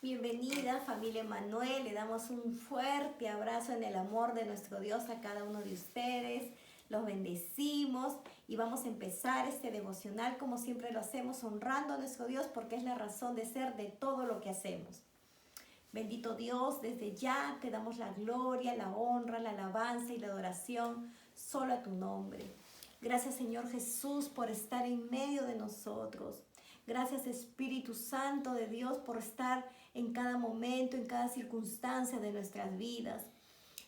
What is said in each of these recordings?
Bienvenida familia Emanuel, le damos un fuerte abrazo en el amor de nuestro Dios a cada uno de ustedes, los bendecimos y vamos a empezar este devocional como siempre lo hacemos, honrando a nuestro Dios porque es la razón de ser de todo lo que hacemos. Bendito Dios, desde ya te damos la gloria, la honra, la alabanza y la adoración solo a tu nombre. Gracias Señor Jesús por estar en medio de nosotros. Gracias Espíritu Santo de Dios por estar en cada momento, en cada circunstancia de nuestras vidas.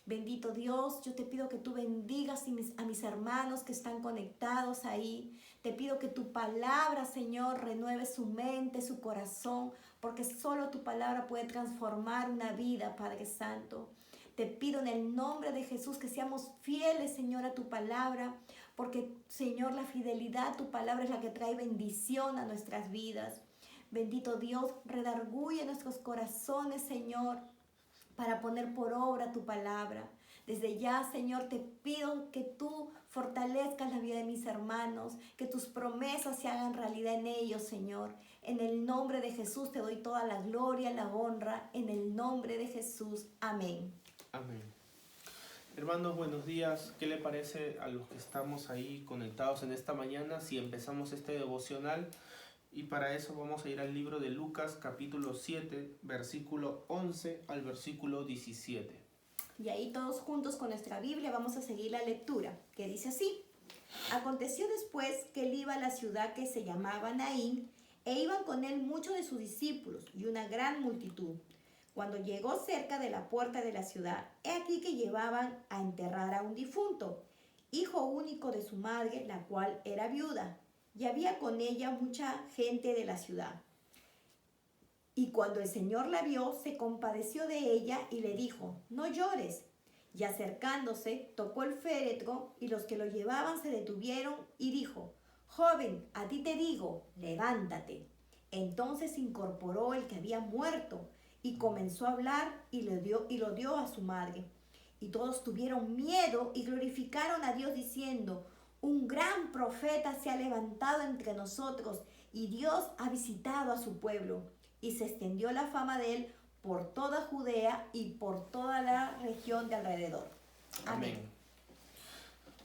Bendito Dios, yo te pido que tú bendigas a mis hermanos que están conectados ahí. Te pido que tu palabra, Señor, renueve su mente, su corazón, porque solo tu palabra puede transformar una vida, Padre Santo. Te pido en el nombre de Jesús que seamos fieles, Señor, a tu palabra, porque, Señor, la fidelidad a tu palabra es la que trae bendición a nuestras vidas. Bendito Dios, redarguye nuestros corazones, Señor, para poner por obra tu palabra. Desde ya, Señor, te pido que tú fortalezcas la vida de mis hermanos, que tus promesas se hagan realidad en ellos, Señor. En el nombre de Jesús te doy toda la gloria, la honra, en el nombre de Jesús. Amén. Amén. Hermanos, buenos días. ¿Qué le parece a los que estamos ahí conectados en esta mañana si empezamos este devocional? Y para eso vamos a ir al libro de Lucas, capítulo 7, versículo 11 al versículo 17. Y ahí todos juntos con nuestra Biblia vamos a seguir la lectura, que dice así. Aconteció después que él iba a la ciudad que se llamaba Naín, e iban con él muchos de sus discípulos y una gran multitud. Cuando llegó cerca de la puerta de la ciudad, he aquí que llevaban a enterrar a un difunto, hijo único de su madre, la cual era viuda, y había con ella mucha gente de la ciudad. Y cuando el Señor la vio, se compadeció de ella y le dijo, no llores. Y acercándose, tocó el féretro, y los que lo llevaban se detuvieron, y dijo, joven, a ti te digo, levántate. Entonces incorporó el que había muerto, y comenzó a hablar, y lo dio a su madre. Y todos tuvieron miedo, y glorificaron a Dios diciendo, un gran profeta se ha levantado entre nosotros, y Dios ha visitado a su pueblo. Y se extendió la fama de él por toda Judea y por toda la región de alrededor. Amén.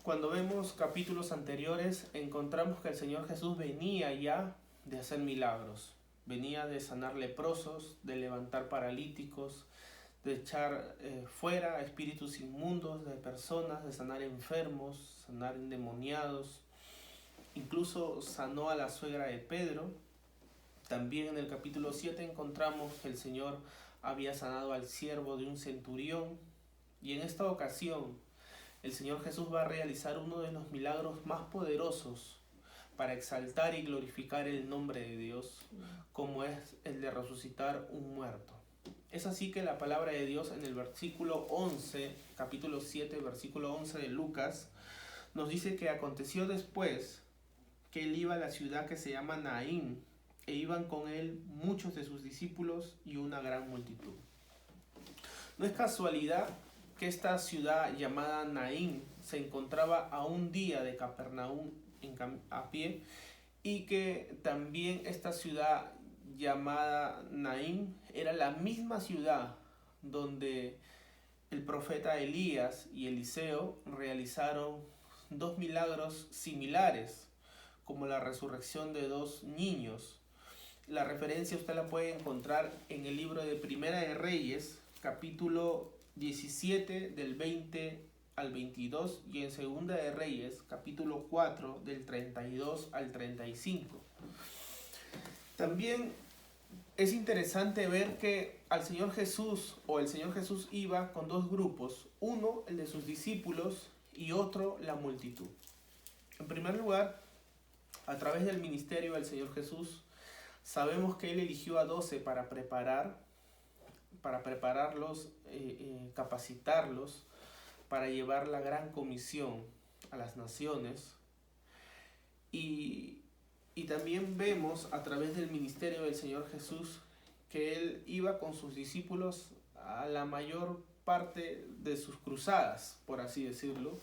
Cuando vemos capítulos anteriores, encontramos que el Señor Jesús venía ya de hacer milagros. Venía de sanar leprosos, de levantar paralíticos, de echar fuera espíritus inmundos de personas, de sanar enfermos, sanar endemoniados. Incluso sanó a la suegra de Pedro. También en el capítulo 7 encontramos que el Señor había sanado al siervo de un centurión. Y en esta ocasión, el Señor Jesús va a realizar uno de los milagros más poderosos para exaltar y glorificar el nombre de Dios, como es el de resucitar un muerto. Es así que la palabra de Dios en el versículo 11, capítulo 7, versículo 11 de Lucas, nos dice que aconteció después que él iba a la ciudad que se llama Naín, e iban con él muchos de sus discípulos y una gran multitud. No es casualidad que esta ciudad llamada Naín se encontraba a un día de Capernaum a pie, y que también esta ciudad llamada Naín era la misma ciudad donde el profeta Elías y Eliseo realizaron dos milagros similares, como la resurrección de dos niños. La referencia usted la puede encontrar en el libro de Primera de Reyes, capítulo 17 del 20 al 22, y en Segunda de Reyes, capítulo 4 del 32 al 35. También es interesante ver que el Señor Jesús iba con dos grupos, uno el de sus discípulos y otro la multitud. En primer lugar, a través del ministerio del Señor Jesús, sabemos que Él eligió a 12 para prepararlos, capacitarlos, para llevar la gran comisión a las naciones. Y también vemos a través del ministerio del Señor Jesús que Él iba con sus discípulos a la mayor parte de sus cruzadas, por así decirlo.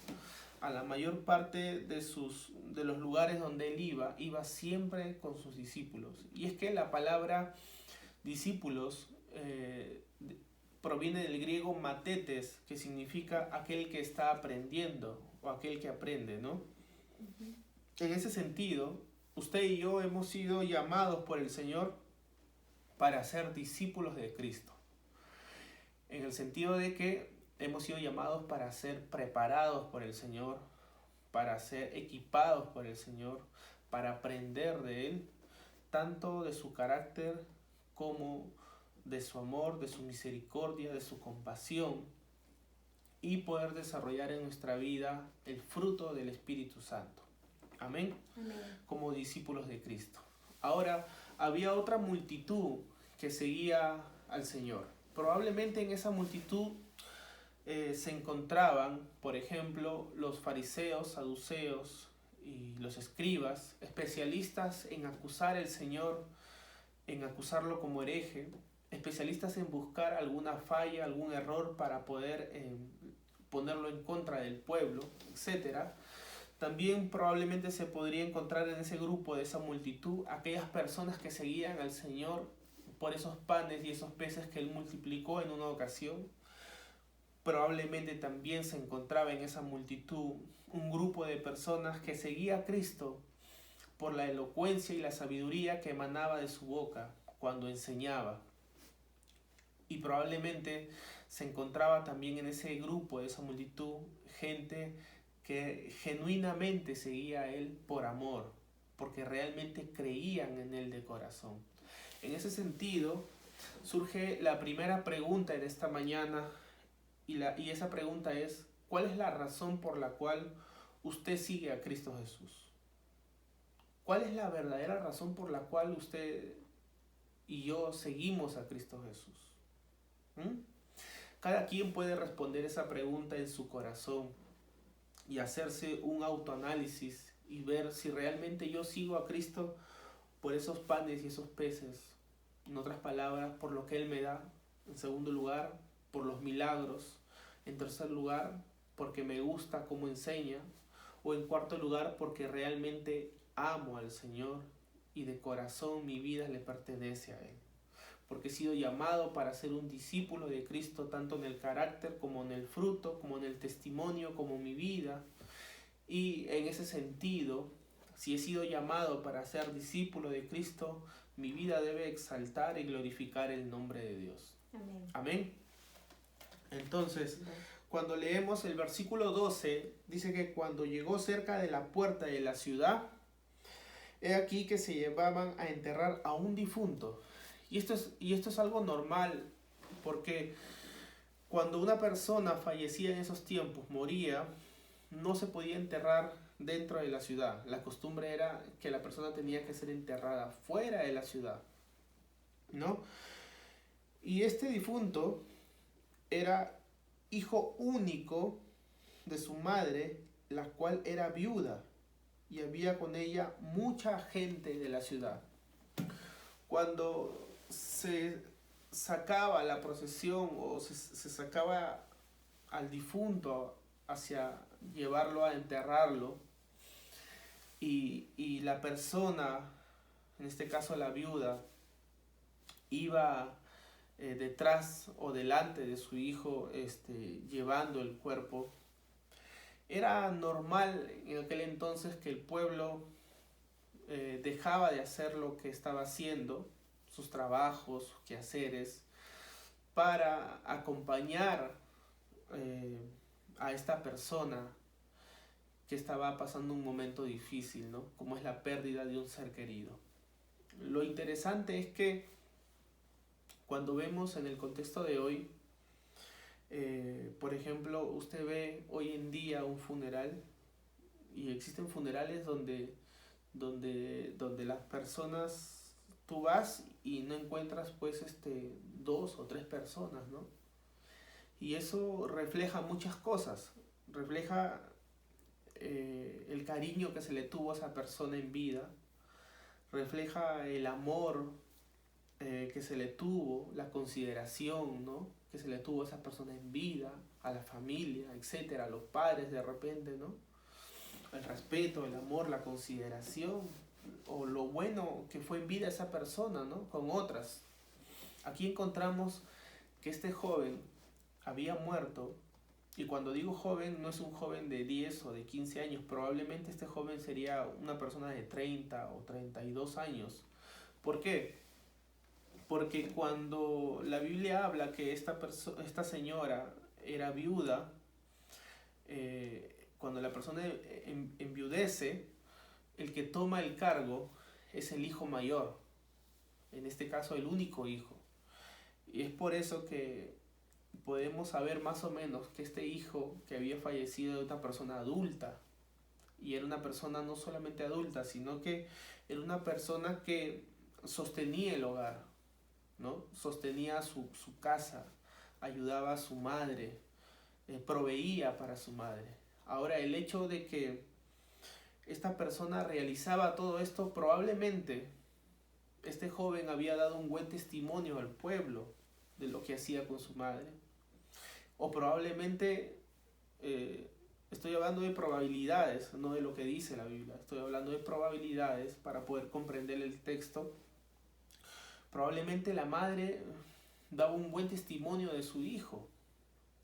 A la mayor parte de los lugares donde Él iba siempre con sus discípulos. Y es que la palabra discípulos proviene del griego matetes, que significa aquel que está aprendiendo o aquel que aprende, ¿no? Ujú. En ese sentido, usted y yo hemos sido llamados por el Señor para ser discípulos de Cristo. En el sentido de que hemos sido llamados para ser preparados por el Señor, para ser equipados por el Señor, para aprender de Él, tanto de su carácter como de su amor, de su misericordia, de su compasión, y poder desarrollar en nuestra vida el fruto del Espíritu Santo. Amén. Amén. Como discípulos de Cristo. Ahora, había otra multitud que seguía al Señor. Probablemente en esa multitud se encontraban, por ejemplo, los fariseos, saduceos y los escribas, especialistas en acusar al Señor, en acusarlo como hereje, especialistas en buscar alguna falla, algún error para poder ponerlo en contra del pueblo, etc. También probablemente se podría encontrar en ese grupo, de esa multitud, aquellas personas que seguían al Señor por esos panes y esos peces que Él multiplicó en una ocasión. Probablemente también se encontraba en esa multitud un grupo de personas que seguía a Cristo por la elocuencia y la sabiduría que emanaba de su boca cuando enseñaba. Y probablemente se encontraba también en ese grupo, de esa multitud, gente que genuinamente seguía a Él por amor, porque realmente creían en Él de corazón. En ese sentido, surge la primera pregunta en esta mañana, y esa pregunta es: ¿cuál es la razón por la cual usted sigue a Cristo Jesús? ¿Cuál es la verdadera razón por la cual usted y yo seguimos a Cristo Jesús? Cada quien puede responder esa pregunta en su corazón y hacerse un autoanálisis y ver si realmente yo sigo a Cristo por esos panes y esos peces. En otras palabras, por lo que Él me da. En segundo lugar, por los milagros. En tercer lugar, porque me gusta cómo enseña. O en cuarto lugar, porque realmente amo al Señor y de corazón mi vida le pertenece a Él. Porque he sido llamado para ser un discípulo de Cristo, tanto en el carácter como en el fruto, como en el testimonio, como en mi vida. Y en ese sentido, si he sido llamado para ser discípulo de Cristo, mi vida debe exaltar y glorificar el nombre de Dios. Amén. Amén. Entonces, cuando leemos el versículo 12, dice que cuando llegó cerca de la puerta de la ciudad, he aquí que se llevaban a enterrar a un difunto. Y esto es algo normal, porque cuando una persona fallecía en esos tiempos, moría, no se podía enterrar dentro de la ciudad. La costumbre era que la persona tenía que ser enterrada fuera de la ciudad, ¿no? Y este difunto era hijo único de su madre, la cual era viuda, y había con ella mucha gente de la ciudad. Cuando se sacaba la procesión o se sacaba al difunto hacia llevarlo a enterrarlo, y la persona, en este caso la viuda, iba detrás o delante de su hijo llevando el cuerpo, era normal en aquel entonces que el pueblo dejaba de hacer lo que estaba haciendo, sus trabajos, sus quehaceres, para acompañar a esta persona que estaba pasando un momento difícil, ¿no? Como es la pérdida de un ser querido. Lo interesante es que cuando vemos en el contexto de hoy, por ejemplo, usted ve hoy en día un funeral, y existen funerales donde las personas, tú vas y no encuentras pues 2 o 3 personas, ¿no? Y eso refleja muchas cosas, refleja el cariño que se le tuvo a esa persona en vida, refleja el amor que se le tuvo, la consideración, ¿no?, que se le tuvo a esa persona en vida, a la familia, etcétera, a los padres de repente, ¿no? El respeto, el amor, la consideración, o lo bueno que fue en vida esa persona, ¿no?, con otras. Aquí encontramos que este joven había muerto, y cuando digo joven no es un joven de 10 o de 15 años, probablemente este joven sería una persona de 30 o 32 años. ¿Por qué? Porque cuando la Biblia habla que esta señora era viuda, cuando la persona enviudece, el que toma el cargo es el hijo mayor, en este caso el único hijo. Y es por eso que podemos saber más o menos que este hijo que había fallecido era una persona adulta. Y era una persona no solamente adulta, sino que era una persona que sostenía el hogar, ¿no? Sostenía su casa, ayudaba a su madre, proveía para su madre. Ahora, el hecho de que esta persona realizaba todo esto, probablemente este joven había dado un buen testimonio al pueblo de lo que hacía con su madre. O probablemente, estoy hablando de probabilidades, no de lo que dice la Biblia, estoy hablando de probabilidades para poder comprender el texto. Probablemente la madre daba un buen testimonio de su hijo,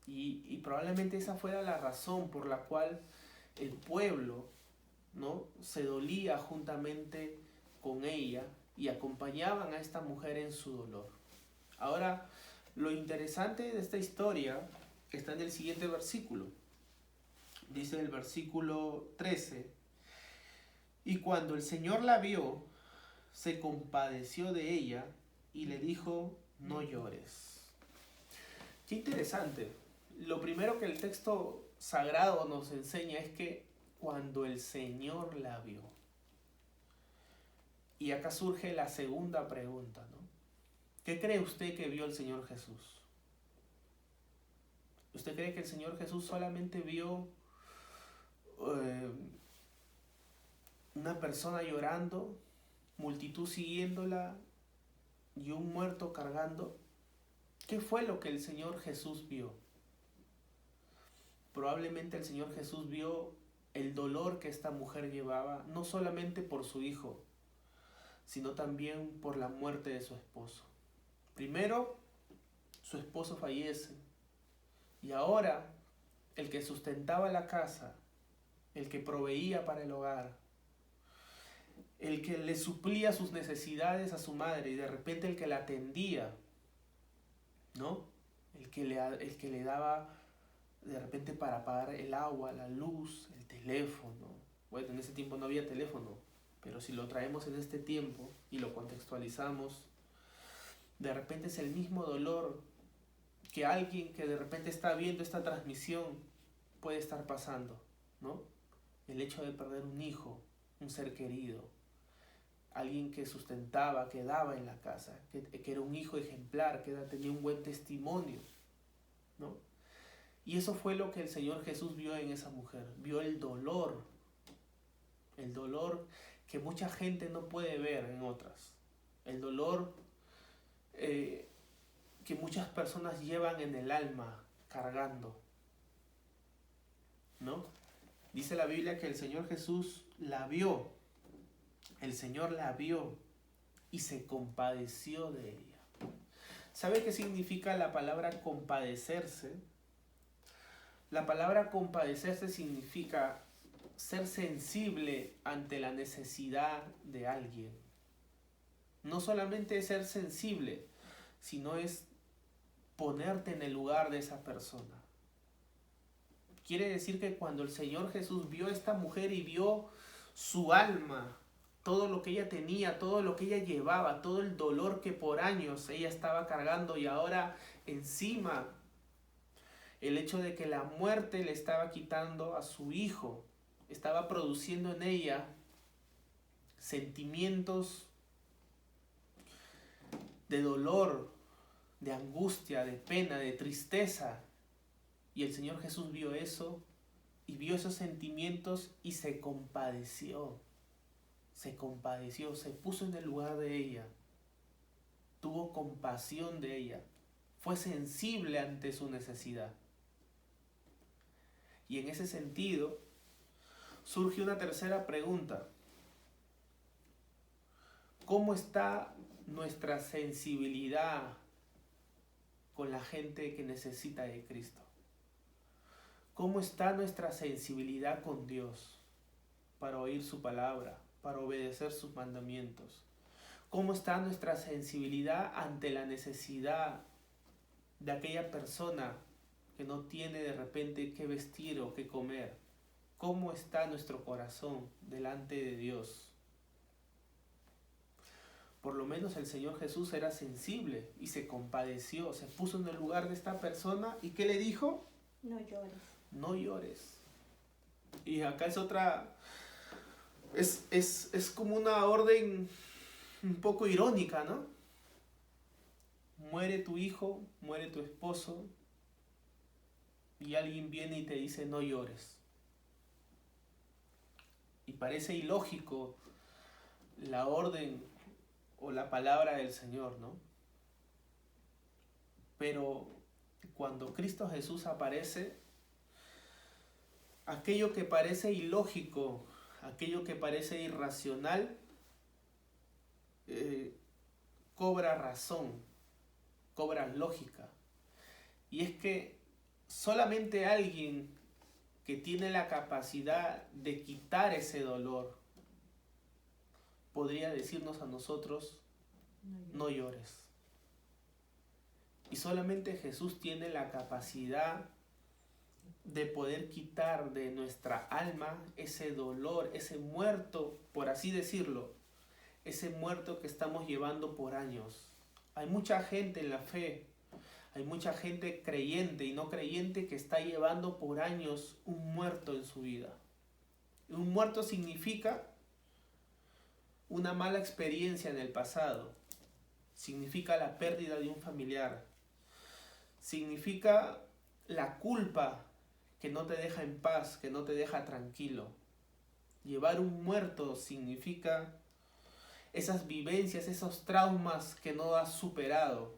y probablemente esa fuera la razón por la cual el pueblo, ¿no?, se dolía juntamente con ella y acompañaban a esta mujer en su dolor. Ahora, lo interesante de esta historia está en el siguiente versículo. Dice el versículo 13: y cuando el Señor la vio, se compadeció de ella y le dijo: no llores. Qué interesante. Lo primero que el texto sagrado nos enseña es que cuando el Señor la vio. Y acá surge la segunda pregunta, ¿no? ¿Qué cree usted que vio el Señor Jesús? ¿Usted cree que el Señor Jesús solamente vio una persona llorando, multitud siguiéndola y un muerto cargando? ¿Qué fue lo que el Señor Jesús vio? Probablemente el Señor Jesús vio el dolor que esta mujer llevaba, no solamente por su hijo, sino también por la muerte de su esposo. Primero, su esposo fallece, y ahora el que sustentaba la casa, el que proveía para el hogar, el que le suplía sus necesidades a su madre, y de repente el que la atendía, ¿no? El que le daba de repente para pagar el agua, la luz, el teléfono. Bueno, en ese tiempo no había teléfono, pero si lo traemos en este tiempo y lo contextualizamos, de repente es el mismo dolor que alguien que de repente está viendo esta transmisión puede estar pasando, ¿no? El hecho de perder un hijo, un ser querido, alguien que sustentaba, que daba en la casa, que era un hijo ejemplar, que tenía un buen testimonio, ¿no? Y eso fue lo que el Señor Jesús vio en esa mujer. Vio el dolor que mucha gente no puede ver en otras. El dolor que muchas personas llevan en el alma cargando, ¿no? Dice la Biblia que el Señor Jesús la vio. El Señor la vio y se compadeció de ella. ¿Sabe qué significa la palabra compadecerse? La palabra compadecerse significa ser sensible ante la necesidad de alguien. No solamente es ser sensible, sino es ponerte en el lugar de esa persona. Quiere decir que cuando el Señor Jesús vio a esta mujer y vio su alma, todo lo que ella tenía, todo lo que ella llevaba, todo el dolor que por años ella estaba cargando, y ahora encima el hecho de que la muerte le estaba quitando a su hijo, estaba produciendo en ella sentimientos de dolor, de angustia, de pena, de tristeza. Y el Señor Jesús vio eso y vio esos sentimientos y se compadeció. Se compadeció, se puso en el lugar de ella. Tuvo compasión de ella. Fue sensible ante su necesidad. Y en ese sentido, surge una tercera pregunta. ¿Cómo está nuestra sensibilidad la gente que necesita de Cristo? ¿Cómo está nuestra sensibilidad con Dios para oír su palabra, para obedecer sus mandamientos? ¿Cómo está nuestra sensibilidad ante la necesidad de aquella persona que no tiene de repente qué vestir o qué comer? ¿Cómo está nuestro corazón delante de Dios? Por lo menos el Señor Jesús era sensible y se compadeció, se puso en el lugar de esta persona y ¿qué le dijo? No llores. No llores. Y acá es otra, es como una orden un poco irónica, ¿no? Muere tu hijo, muere tu esposo y alguien viene y te dice no llores. Y parece ilógico la orden o la palabra del Señor, ¿no? Pero cuando Cristo Jesús aparece, aquello que parece ilógico, aquello que parece irracional, cobra razón, cobra lógica. Y es que solamente alguien que tiene la capacidad de quitar ese dolor podría decirnos a nosotros, no llores. Y solamente Jesús tiene la capacidad de poder quitar de nuestra alma ese dolor, ese muerto, por así decirlo, ese muerto que estamos llevando por años. Hay mucha gente en la fe, hay mucha gente creyente y no creyente que está llevando por años un muerto en su vida. Un muerto significa una mala experiencia en el pasado, significa la pérdida de un familiar, significa la culpa que no te deja en paz, que no te deja tranquilo. Llevar un muerto significa esas vivencias, esos traumas que no has superado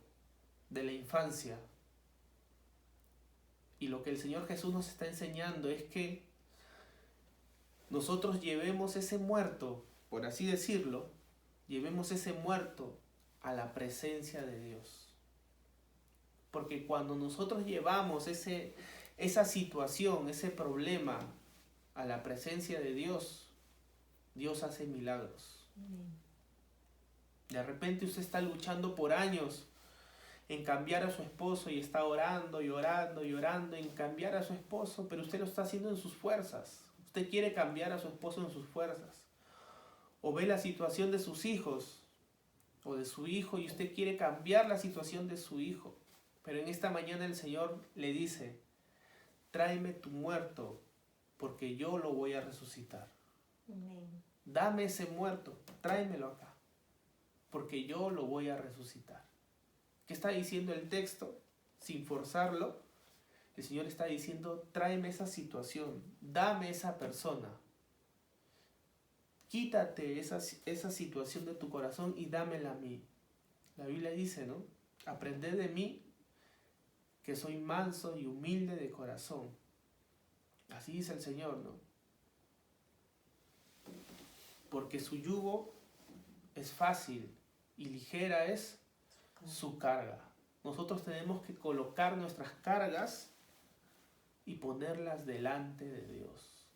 de la infancia. Y lo que el Señor Jesús nos está enseñando es que nosotros llevemos ese muerto, por así decirlo, llevemos ese muerto a la presencia de Dios. Porque cuando nosotros llevamos esa situación, ese problema a la presencia de Dios, Dios hace milagros. De repente usted está luchando por años en cambiar a su esposo y está orando y orando y orando en cambiar a su esposo, pero usted lo está haciendo en sus fuerzas. Usted quiere cambiar a su esposo en sus fuerzas. O ve la situación de sus hijos o de su hijo y usted quiere cambiar la situación de su hijo. Pero en esta mañana el Señor le dice, tráeme tu muerto porque yo lo voy a resucitar. Amén. Dame ese muerto, tráemelo acá porque yo lo voy a resucitar. ¿Qué está diciendo el texto? Sin forzarlo, el Señor está diciendo, tráeme esa situación, dame esa persona. Quítate esa situación de tu corazón y dámela a mí. La Biblia dice, ¿no? Aprended de mí, que soy manso y humilde de corazón. Así dice el Señor, ¿no? Porque su yugo es fácil y ligera es su carga. Nosotros tenemos que colocar nuestras cargas y ponerlas delante de Dios.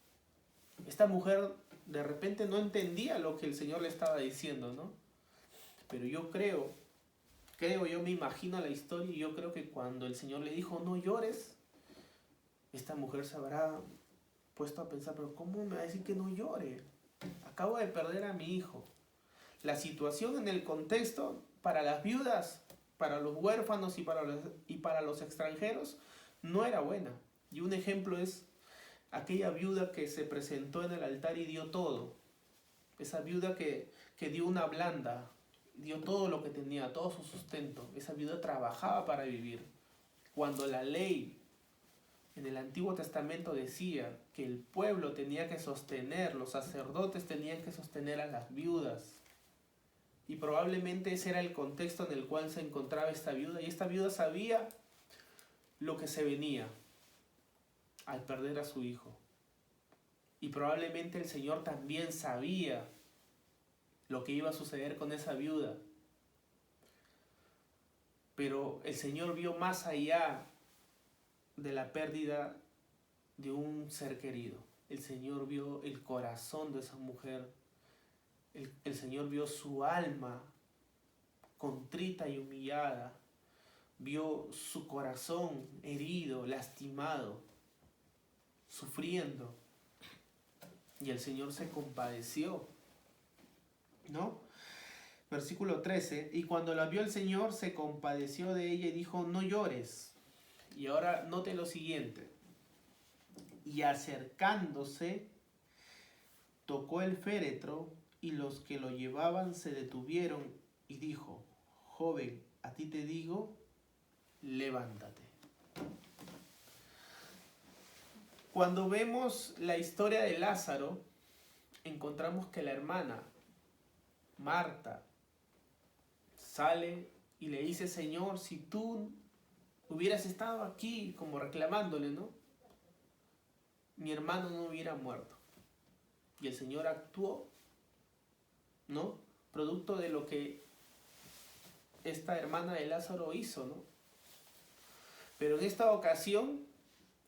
Esta mujer de repente no entendía lo que el Señor le estaba diciendo, ¿no? Pero yo yo me imagino la historia y yo creo que cuando el Señor le dijo no llores, esta mujer se habrá puesto a pensar, pero ¿cómo me va a decir que no llore? Acabo de perder a mi hijo. La situación en el contexto para las viudas, para los huérfanos y para los extranjeros no era buena. Y un ejemplo es aquella viuda que se presentó en el altar y dio todo. Esa viuda que dio una blanda, dio todo lo que tenía, todo su sustento. Esa viuda trabajaba para vivir. Cuando la ley en el Antiguo Testamento decía que el pueblo tenía que sostener, los sacerdotes tenían que sostener a las viudas. Y probablemente ese era el contexto en el cual se encontraba esta viuda. Y esta viuda sabía lo que se venía al perder a su hijo. Y probablemente el Señor también sabía lo que iba a suceder con esa viuda. Pero el Señor vio más allá de la pérdida de un ser querido. El Señor vio el corazón de esa mujer. El Señor vio su alma contrita y humillada. Vio su corazón herido, lastimado, sufriendo. Y el Señor se compadeció, ¿no? Versículo 13. Y cuando la vio el Señor, se compadeció de ella y dijo, no llores. Y ahora note lo siguiente. Y acercándose, tocó el féretro, y los que lo llevaban se detuvieron, y dijo, joven, a ti te digo, levántate. Cuando vemos la historia de Lázaro, encontramos que la hermana Marta sale y le dice, Señor, si tú hubieras estado aquí, como reclamándole, ¿no? Mi hermano no hubiera muerto. Y el Señor actuó, ¿no? Producto de lo que esta hermana de Lázaro hizo, ¿no? Pero en esta ocasión,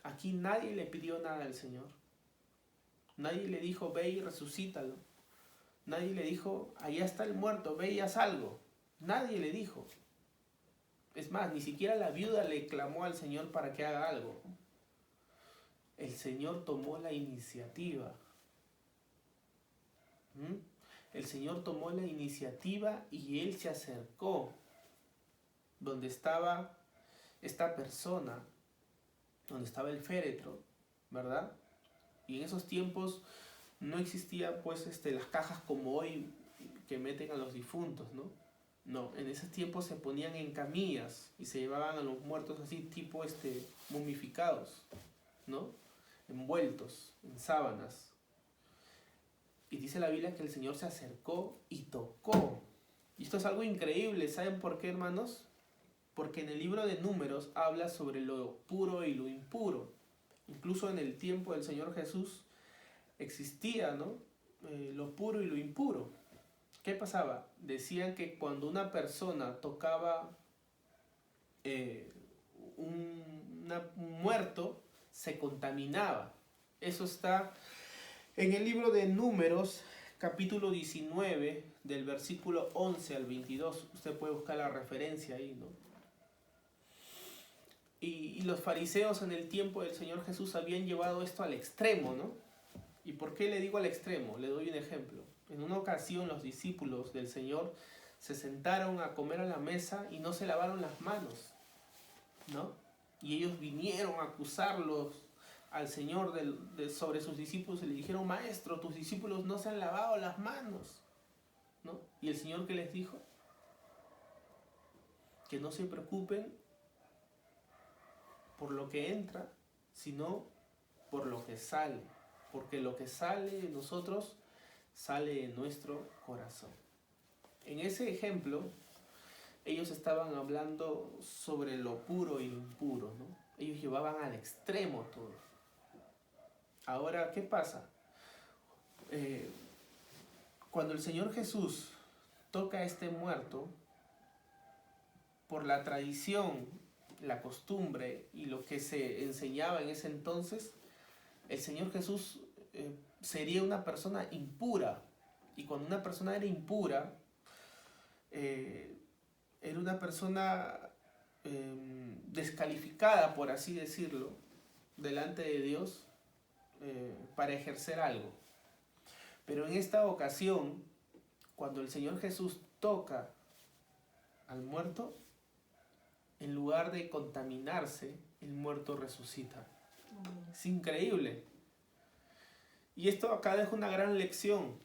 aquí nadie le pidió nada al Señor. Nadie le dijo, ve y resucítalo. Nadie le dijo, allá está el muerto, ve y haz algo. Nadie le dijo. Es más, ni siquiera la viuda le clamó al Señor para que haga algo. El Señor tomó la iniciativa. El Señor tomó la iniciativa y Él se acercó donde estaba esta persona, donde estaba el féretro, ¿verdad? Y en esos tiempos no existían pues las cajas como hoy que meten a los difuntos, ¿no? No, en esos tiempos se ponían en camillas y se llevaban a los muertos así tipo momificados, ¿no? Envueltos en sábanas. Y dice la Biblia que el Señor se acercó y tocó. Y esto es algo increíble, ¿saben por qué, hermanos? Porque en el libro de Números habla sobre lo puro y lo impuro. Incluso en el tiempo del Señor Jesús existía, ¿no? Lo puro y lo impuro. ¿Qué pasaba? Decían que cuando una persona tocaba un muerto, se contaminaba. Eso está en el libro de Números, capítulo 19, del versículo 11 al 22. Usted puede buscar la referencia ahí, ¿no? Y los fariseos en el tiempo del Señor Jesús habían llevado esto al extremo, ¿no? ¿Y por qué le digo al extremo? Le doy un ejemplo. En una ocasión los discípulos del Señor se sentaron a comer a la mesa y no se lavaron las manos, ¿no? Y ellos vinieron a acusarlos al Señor sobre sus discípulos y le dijeron, maestro, tus discípulos no se han lavado las manos, ¿no? Y el Señor, ¿qué les dijo? Que no se preocupen por lo que entra, sino por lo que sale. Porque lo que sale de nosotros, sale de nuestro corazón. En ese ejemplo, ellos estaban hablando sobre lo puro y lo impuro, ¿no? Ellos llevaban al extremo todo. Ahora, ¿qué pasa? Cuando el Señor Jesús toca a este muerto, por la tradición, la costumbre y lo que se enseñaba en ese entonces, el Señor Jesús sería una persona impura. Y cuando una persona era impura, era una persona descalificada, por así decirlo, delante de Dios para ejercer algo. Pero en esta ocasión, cuando el Señor Jesús toca al muerto, en lugar de contaminarse, el muerto resucita. Es increíble. Y esto acá deja una gran lección.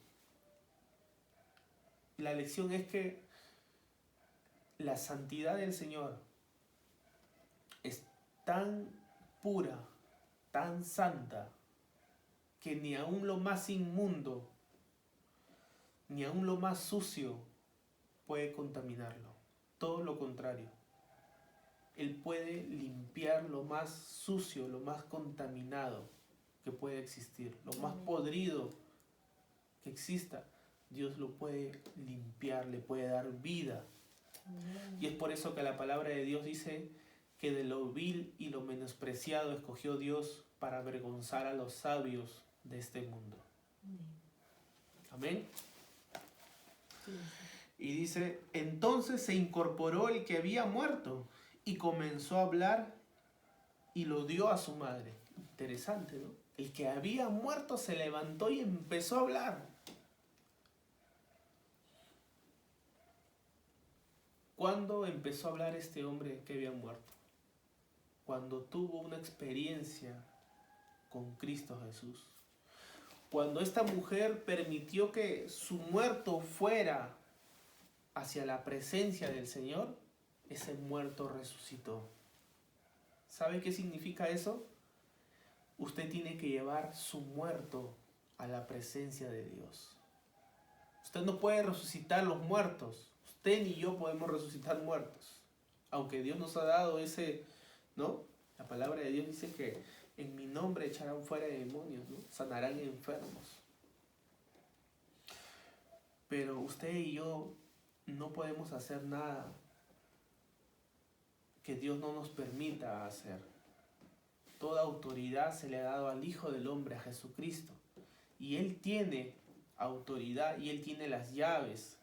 La lección es que la santidad del Señor es tan pura, tan santa, que ni aun lo más inmundo, ni aun lo más sucio puede contaminarlo. Todo lo contrario. Él puede limpiar lo más sucio, lo más contaminado que puede existir, lo más podrido que exista. Dios lo puede limpiar, le puede dar vida, Amén. Y es por eso que la palabra de Dios dice que de lo vil y lo menospreciado escogió Dios para avergonzar a los sabios de este mundo. Amén. Sí. Y dice, entonces se incorporó el que había muerto y comenzó a hablar y lo dio a su madre. Interesante, ¿no? El que había muerto se levantó y empezó a hablar. ¿Cuándo empezó a hablar este hombre que había muerto? Cuando tuvo una experiencia con Cristo Jesús. Cuando esta mujer permitió que su muerto fuera hacia la presencia del Señor, ese muerto resucitó. ¿Sabe qué significa eso? Usted tiene que llevar su muerto a la presencia de Dios. Usted no puede resucitar los muertos. Usted ni yo podemos resucitar muertos. Aunque Dios nos ha dado ese, ¿no? La palabra de Dios dice que en mi nombre echarán fuera demonios, ¿no? Sanarán enfermos. Pero usted y yo no podemos hacer nada que Dios no nos permita hacer. Toda autoridad se le ha dado al Hijo del Hombre, a Jesucristo. Y Él tiene autoridad y Él tiene las llaves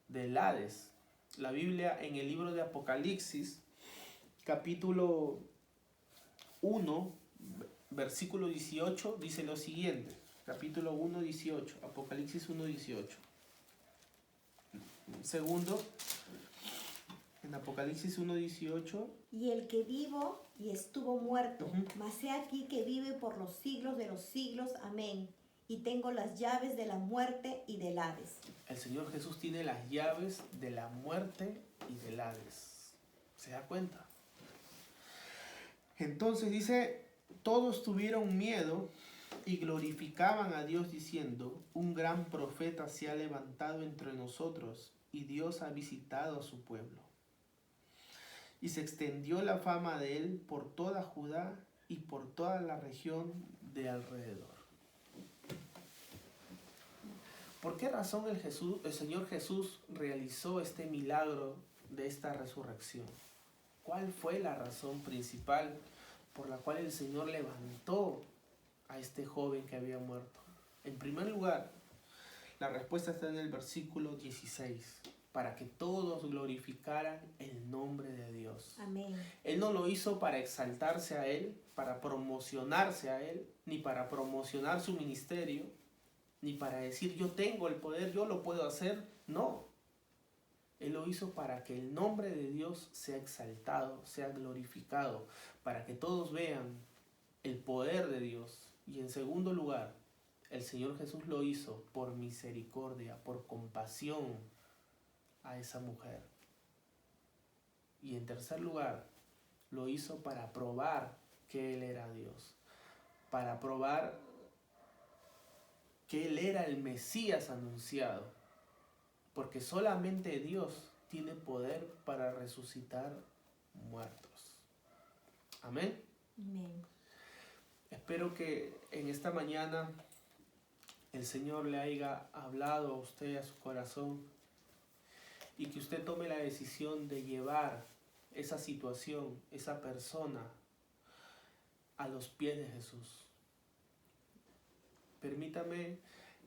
del Hades. La Biblia en el libro de Apocalipsis, capítulo 1, versículo 18, dice lo siguiente. Capítulo 1, 18. Apocalipsis 1, 18. Segundo, en Apocalipsis 1, 18. Y el que vivo y estuvo muerto, Ujú. mas he aquí que vive por los siglos de los siglos. Amén. Y tengo las llaves de la muerte y del Hades. El Señor Jesús tiene las llaves de la muerte y del Hades. ¿Se da cuenta? Entonces dice, todos tuvieron miedo y glorificaban a Dios diciendo, un gran profeta se ha levantado entre nosotros y Dios ha visitado a su pueblo. Y se extendió la fama de él por toda Judá y por toda la región de alrededor. ¿Por qué razón el Señor Jesús realizó este milagro de esta resurrección? ¿Cuál fue la razón principal por la cual el Señor levantó a este joven que había muerto? En primer lugar, la respuesta está en el versículo 16. Para que todos glorificaran el nombre de Dios. Amén. Él no lo hizo para exaltarse a Él, para promocionarse a Él, ni para promocionar su ministerio, ni para decir yo tengo el poder, yo lo puedo hacer. No. Él lo hizo para que el nombre de Dios sea exaltado, sea glorificado, para que todos vean el poder de Dios. Y en segundo lugar, el Señor Jesús lo hizo por misericordia, por compasión a esa mujer. Y en tercer lugar, lo hizo para probar que Él era Dios, para probar que Él era el Mesías anunciado, porque solamente Dios tiene poder para resucitar muertos. Amén. Amén. Espero que en esta mañana el Señor le haya hablado a usted, a su corazón, y que usted tome la decisión de llevar esa situación, esa persona, a los pies de Jesús. Permítame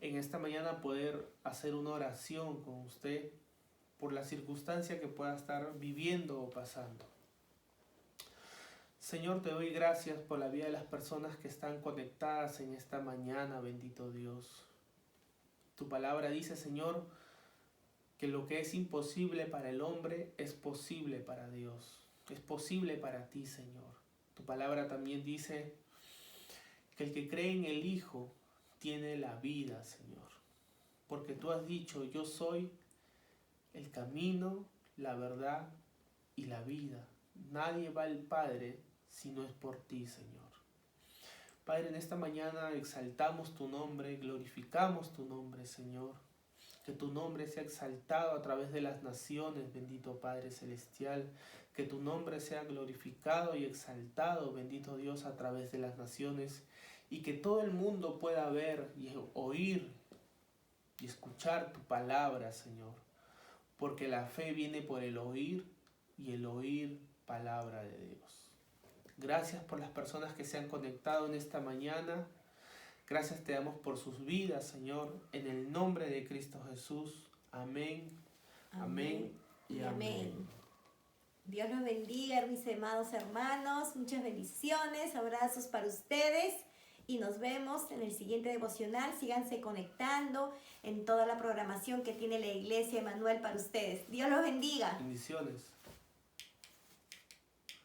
en esta mañana poder hacer una oración con usted por la circunstancia que pueda estar viviendo o pasando. Señor, te doy gracias por la vida de las personas que están conectadas en esta mañana, bendito Dios. Tu palabra dice, Señor, que lo que es imposible para el hombre es posible para Dios. Es posible para ti, Señor. Tu palabra también dice que el que cree en el Hijo tiene la vida, Señor. Porque tú has dicho, yo soy el camino, la verdad y la vida. Nadie va al Padre si no es por ti, Señor. Padre, en esta mañana exaltamos tu nombre, glorificamos tu nombre, Señor. Que tu nombre sea exaltado a través de las naciones, bendito Padre Celestial. Que tu nombre sea glorificado y exaltado, bendito Dios, a través de las naciones. Y que todo el mundo pueda ver y oír y escuchar tu palabra, Señor. porque la fe viene por el oír y el oír palabra de Dios. Gracias por las personas que se han conectado en esta mañana. Gracias te damos por sus vidas, Señor, en el nombre de Cristo Jesús. Amén, amén y amén. Dios los bendiga, mis amados hermanos. Muchas bendiciones, abrazos para ustedes. Y nos vemos en el siguiente devocional. Síganse conectando en toda la programación que tiene la Iglesia Emanuel para ustedes. Dios los bendiga. Bendiciones.